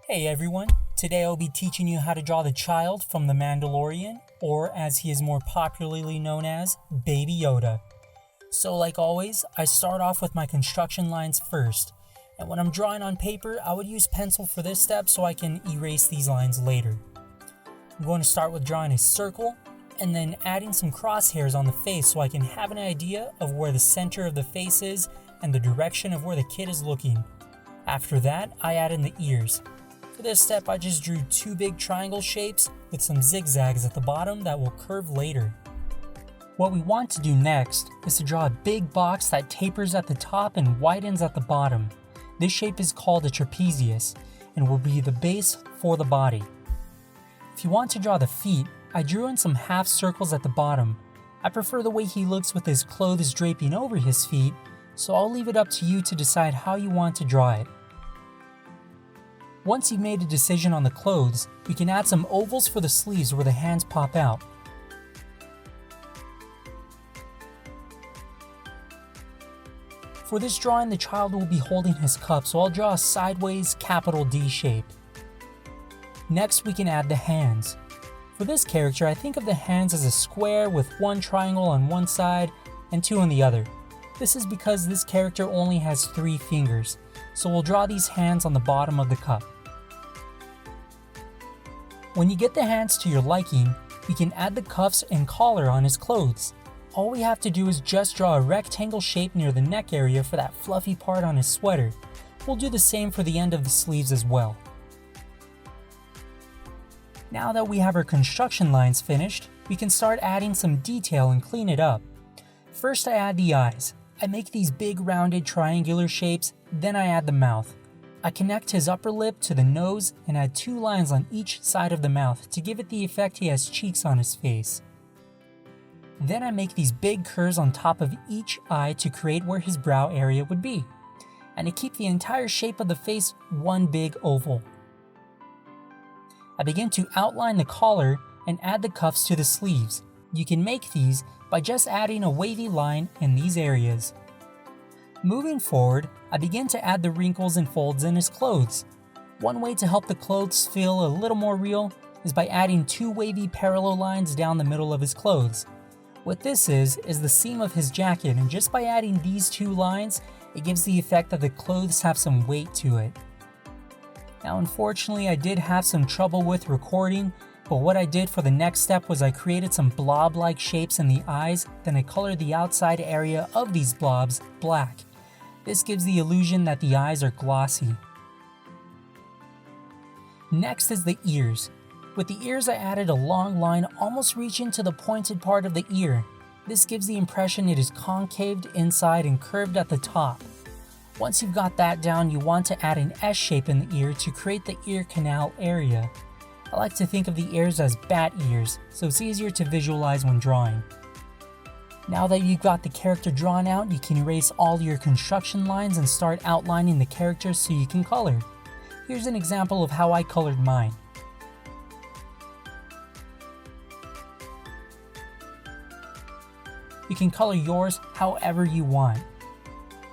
Hey everyone, today I'll be teaching you how to draw the child from The Mandalorian, or as he is more popularly known as, Baby Yoda. So like always, I start off with my construction lines first, and when I'm drawing on paper, I would use pencil for this step so I can erase these lines later. I'm going to start with drawing a circle, and then adding some crosshairs on the face so I can have an idea of where the center of the face is and the direction of where the kid is looking. After that, I add in the ears. For this step, I just drew two big triangle shapes with some zigzags at the bottom that will curve later. What we want to do next is to draw a big box that tapers at the top and widens at the bottom. This shape is called a trapezius and will be the base for the body. If you want to draw the feet, I drew in some half circles at the bottom. I prefer the way he looks with his clothes draping over his feet, so I'll leave it up to you to decide how you want to draw it. Once you've made a decision on the clothes, we can add some ovals for the sleeves where the hands pop out. For this drawing, the child will be holding his cup, so I'll draw a sideways capital D shape. Next, we can add the hands. For this character, I think of the hands as a square with one triangle on one side and two on the other. This is because this character only has 3 fingers, so we'll draw these hands on the bottom of the cup. When you get the hands to your liking, we can add the cuffs and collar on his clothes. All we have to do is just draw a rectangle shape near the neck area for that fluffy part on his sweater. We'll do the same for the end of the sleeves as well. Now that we have our construction lines finished, we can start adding some detail and clean it up. First, I add the eyes. I make these big rounded triangular shapes, then I add the mouth. I connect his upper lip to the nose and add 2 lines on each side of the mouth to give it the effect he has cheeks on his face. Then I make these big curves on top of each eye to create where his brow area would be, and to keep the entire shape of the face one big oval. I begin to outline the collar and add the cuffs to the sleeves. You can make these by just adding a wavy line in these areas. Moving forward, I begin to add the wrinkles and folds in his clothes. One way to help the clothes feel a little more real is by adding 2 wavy parallel lines down the middle of his clothes. What this is the seam of his jacket, and just by adding these 2 lines, it gives the effect that the clothes have some weight to it. Now unfortunately, I did have some trouble with recording, but what I did for the next step was I created some blob-like shapes in the eyes, then I colored the outside area of these blobs black. This gives the illusion that the eyes are glossy. Next is the ears. With the ears, I added a long line almost reaching to the pointed part of the ear. This gives the impression it is concaved inside and curved at the top. Once you've got that down, you want to add an S shape in the ear to create the ear canal area. I like to think of the ears as bat ears, so it's easier to visualize when drawing. Now that you've got the character drawn out, you can erase all your construction lines and start outlining the character so you can color. Here's an example of how I colored mine. You can color yours however you want.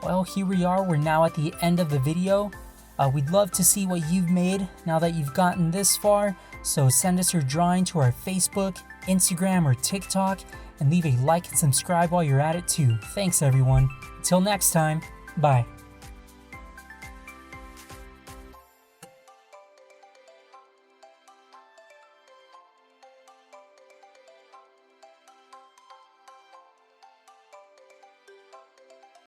Well, here we are, we're now at the end of the video. We'd love to see what you've made now that you've gotten this far, so send us your drawing to our Facebook, Instagram, or TikTok, and leave a like and subscribe while you're at it too. Thanks everyone. Until next time, bye.